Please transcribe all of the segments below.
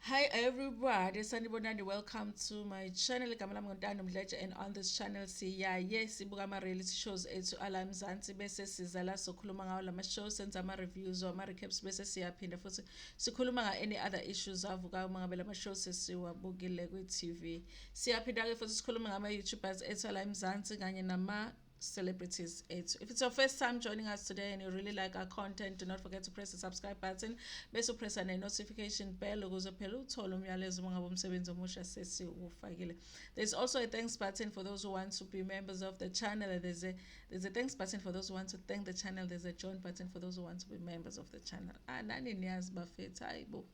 Hi everybody, sanibonani. Welcome to my channel. Igama lami Ntando Mdletshe, and on this channel siyaye sibuka ama-reality shows ethu ala Mzansi bese siza la sokhuluma ngawo lama shows, senza ama-reviews ama-recaps bese siyaphinda futhi sikhuluma nga-any other issues avukayo uma ngabe lama shows sesiwabukile kwi-TV. Siyaphinda-ke futhi sikhuluma ngama-YouTubers ethu ala Mzansi kanye celebrities. If it's your first time joining us today and you really like our content, do not forget to press the subscribe button bese press the notification bell ukuze phela uthole umyalezo uma ngabe umsebenzi omusha sesiwufakile. There's also a thanks button for those who want to be members of the channel. There's a thanks button for those who want to thank the channel. There's a join button for those who want to be members of the channel. Nani niyazi bafethu, hayibo.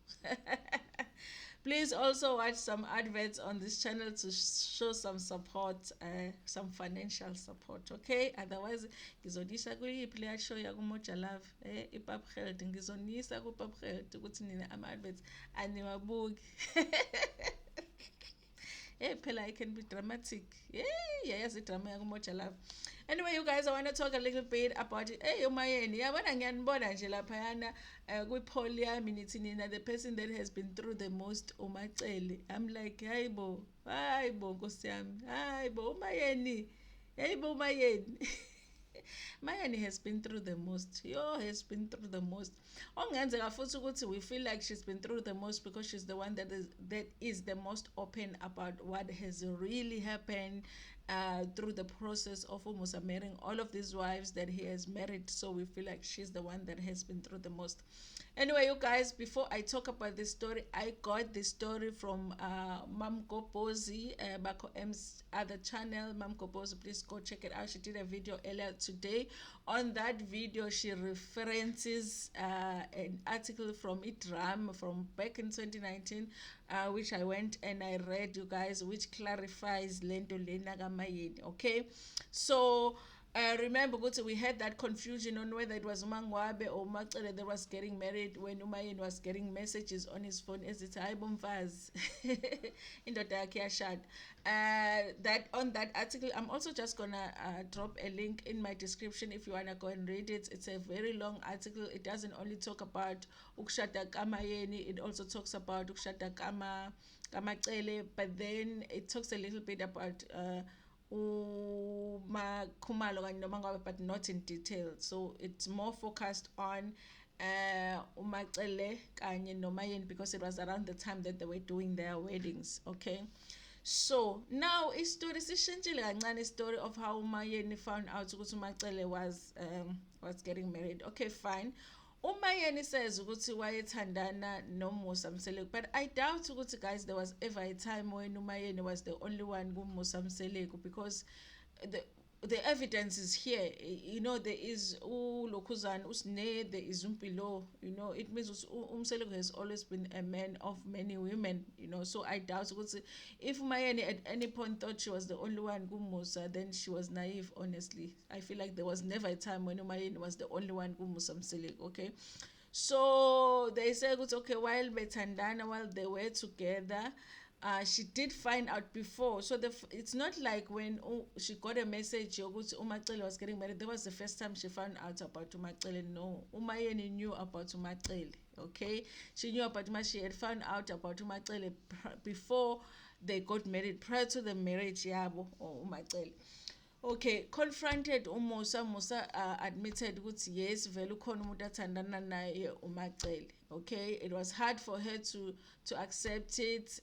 Please also watch some adverts on this channel to show some support, some financial support, okay? Otherwise, ngizonisa kuyiphi leya show yakuMoja Love, iPap Health, ngizonisa kuPap Health ukuthi nina ama-adverts aniwabuki. Hey, phela I can be dramatic. Yayazi drama yakuMoja Love. Anyway, you guys, I want to talk a little bit about it. Hey, Mayeni, yabona ngiyanibona nje laphayana kwi-poly nithi nina the person that has been through the most uMacele. I'm like, hayibo Nkosi yami, hayibo Mayeni, hayibo Mayeni. Mayeni has been through the most. Has been through the most. Ongenzeka futhi ukuthi we feel like she's been through the most because she's the one that is the most open about what has really happened through the process of almost marrying all of these wives that he has married. So we feel like she's the one that has been through the most. Anyway, you guys, before I talk about this story, I got this story from Mam Gopozi, Bako M's other channel. Mam Gopozi, please go check it out. She did a video earlier today. On that video, she references an article from Itram from back in 2019, which I went and I read, you guys, which clarifies Lento Lenaga Mayeni. Okay, so remember, we had that confusion on whether it was Mangwabe or Macele that was getting married when Umayeni was getting messages on his phone as it's Ibomfaz in the Dakiashad. That on that article, I'm also just gonna drop a link in my description if you wanna go and read it. It's a very long article. It doesn't only talk about Ukshata Kamayeni, it also talks about Ukshata Kamacele, but then it talks a little bit about uMakhumalo kanye noMangabe, but not in detail. So it's more focused on uMacele kanye noMayeni because it was around the time that they were doing their weddings. Okay, so now istory sishintshile kancane, story of how uMayeni found out ukuthi uMacele was getting married. Okay, fine. Umayeni says ukuthi wayethandana noMusa Mseleku, but I doubt ukuthi, guys, there was ever a time when Umayeni was the only one kuMusa Mseleku, because the the evidence is here. There is uLokhuzana, Usne, there is Umpilo. It means Umseleku has always been a man of many women. So I doubt ukuthi if Mayeni at any point thought she was the only one kuMusa, then she was naive. Honestly, I feel like there was never a time when Mayeni was the only one kuMusa Mseleku. Okay, so they say, okay, while betandana, while they were together, she did find out before. So it's not like when she got a message yokuthi uMacele was getting married, that was the first time she found out about uMacele. No, Umayeni knew about uMacele. Okay, she knew about she had found out about uMacele before they got married, prior to the marriage yabo or uMacele. Okay, confronted Musa admitted ukuthi yes, vele ukhona umuntu athandana naye uMacele. Okay, it was hard for her to accept it,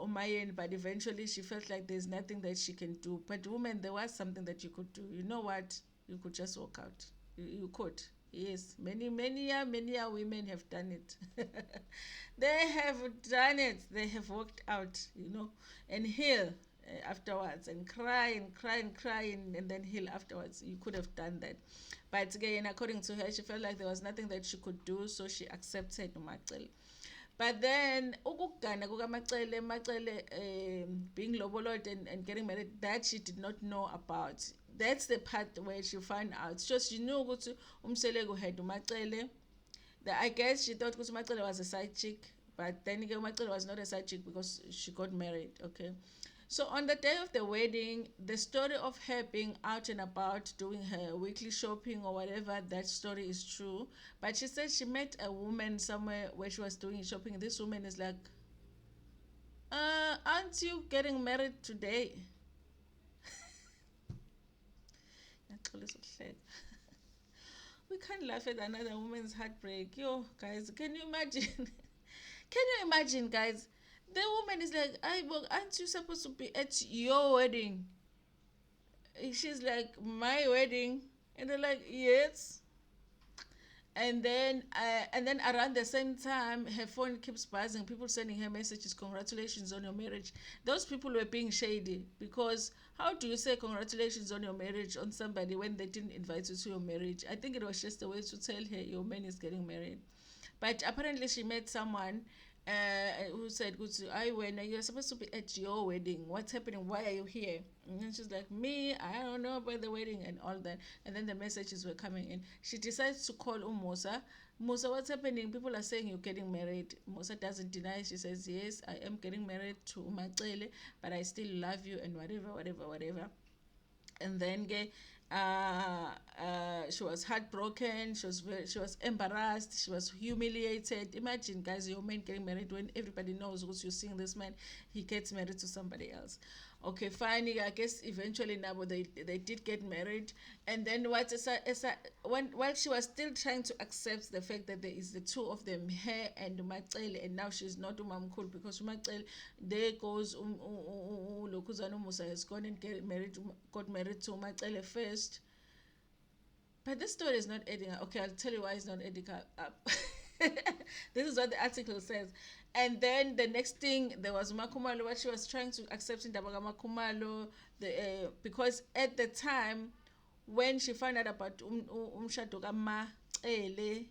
Umayeni, but eventually she felt like there's nothing that she can do. But women, there was something that you could do. You know what? You could just walk out. You could. Yes, many women have done it. They have done it. They have walked out, and heal afterwards, and cry and cry and cry, and then heal afterwards. You could have done that. But again, according to her, she felt like there was nothing that she could do, so she accepted uMacele. But then ukugana kukaMacele being loboled and getting married, that she did not know about. That's the part where she found out. So she knew ukuthi uMseleku had uMacele. I guess she thought ukuthi uMacele was a side chick, but then again uMacele was not a side chick because she got married. Okay, so on the day of the wedding, the story of her being out and about doing her weekly shopping or whatever, that story is true. But she said she met a woman somewhere where she was doing shopping. This woman is like Aren't you getting married today? Ngiyaxolisa ukuhleka. We can't laugh at another woman's heartbreak. Yo, guys, can you imagine? Can you imagine, guys? The woman is like, aren't you supposed to be at your wedding? She's like, my wedding? And they're like, yes. And then around the same time, her phone keeps buzzing, people sending her messages, congratulations on your marriage. Those people were being shady, because how do you say congratulations on your marriage on somebody when they didn't invite you to your marriage? I think it was just a way to tell her your man is getting married. But apparently she met someone who said, I when you're supposed to be at your wedding. What's happening? Why are you here? And then she's like, me, I don't know about the wedding and all that. And then the messages were coming in. She decides to call Musa. Musa, what's happening? People are saying you're getting married. Musa doesn't deny. She says, yes, I am getting married to Mdletshe, but I still love you and whatever. And then she was heartbroken. She was embarrassed. She was humiliated. Imagine, guys, your man getting married when everybody knows what you're seeing this man, he gets married to somebody else. Okay, finally, I guess eventually now they did get married. And then while she was still trying to accept the fact that there is the two of them, her and Mdletshe, and now she's not umamkhulu, because Mdletshe, there goes Lokuzana Musa has gone and got married to Mdletshe first. But this story is not adding up. Okay, I'll tell you why it's not adding up. This is what the article says. And then the next thing, there was Makumalo, what she was trying to accept in Dabaga Makumalo, because at the time, when she found out about umshado kaMaCele,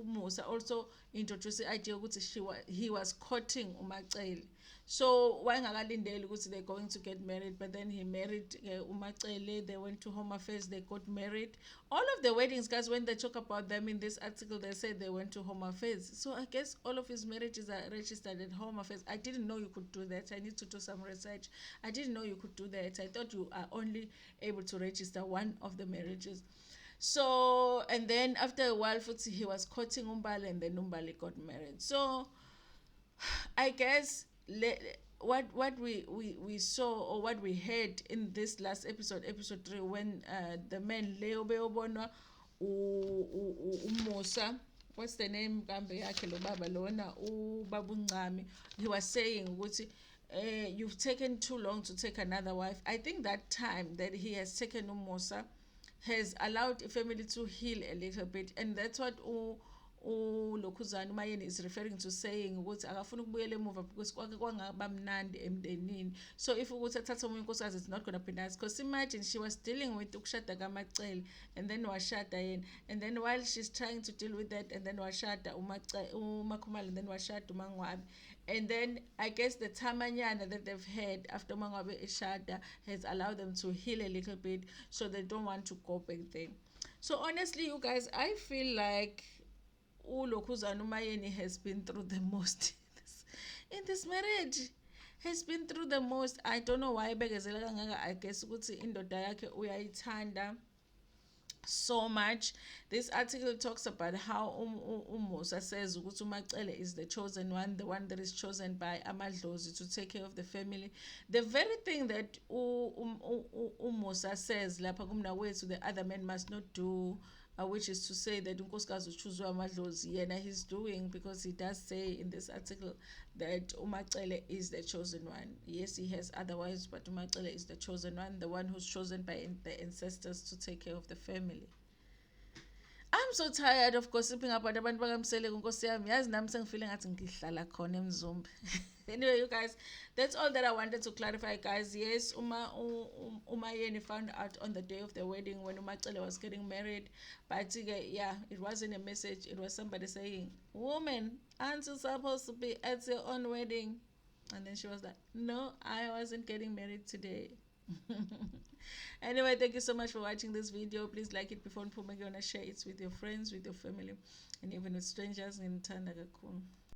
Musa also introduced the idea that he was courting uMaCele. So wangakalindeli ukuthi they're going to get married, but then he married uMaCele. They went to Home Affairs, they got married. All of the weddings, guys, when they talk about them in this article, they say they went to Home Affairs. So I guess all of his marriages are registered at Home Affairs. I didn't know you could do that. I need to do some research. I didn't know you could do that. I thought you are only able to register one of the marriages. So, and then after a while, he was courting Umbali, and then Umbali got married. So I guess what we saw, or what we heard in this last episode 3, when the man Leo Beobona Musa, what's the name kambe yakhe lo baba lona uBabuncami, he was saying ukuthi you've taken too long to take another wife. I think that time that he has taken Musa has allowed the family to heal a little bit, and that's what Lokhuzana Mayeni is referring to, saying ukuthi akafuna ukubuyela emuva because kwake kwangaba mnandi emndenini. So if ukuthi athatha omunye unkosikazi, it's not going to be nice, because imagine she was dealing with ukushada kaMaCele, and then washada yena, and then while she's trying to deal with that, and then washada uMakhumalo, and then washada uMangwabi. And then I guess the tamanyana that they've had after Mangwabi Ishada has allowed them to heal a little bit, so they don't want to go back there. So honestly, you guys, I feel like Lokhuzana Mayeni has been through the most in this marriage. Has been through the most. I don't know why bekezela kangaka. I guess ukuthi indoda yakhe uyayithanda so much. This article talks about how Musa says ukuthi uMaCele is the chosen one, the one that is chosen by amadlozi to take care of the family. The very thing that Musa says lapha kumnawethu, the other men must not do, which is to say that unkosikazi uchuzwe amadlozi, yena he's doing, because he does say in this article that uMaCele is the chosen one. Yes, he has other wives, but uMaCele is the chosen one, the one who's chosen by the ancestors to take care of the family. I'm so tired of gossiping about abantu bakamsele kunkosi yami. Yazi nami sengifile ngathi ngihlala khona eMzumbe. Anyway, you guys, that's all that I wanted to clarify, guys. Yes, Mayeni found out on the day of the wedding when uMaCele was getting married. But yeah, it wasn't a message. It was somebody saying, woman, aren't you supposed to be at your own wedding? And then she was like, no, I wasn't getting married today. Anyway, thank you so much for watching this video. Please like it before you share it with your friends, with your family, and even with strangers. Ntando kakhulu.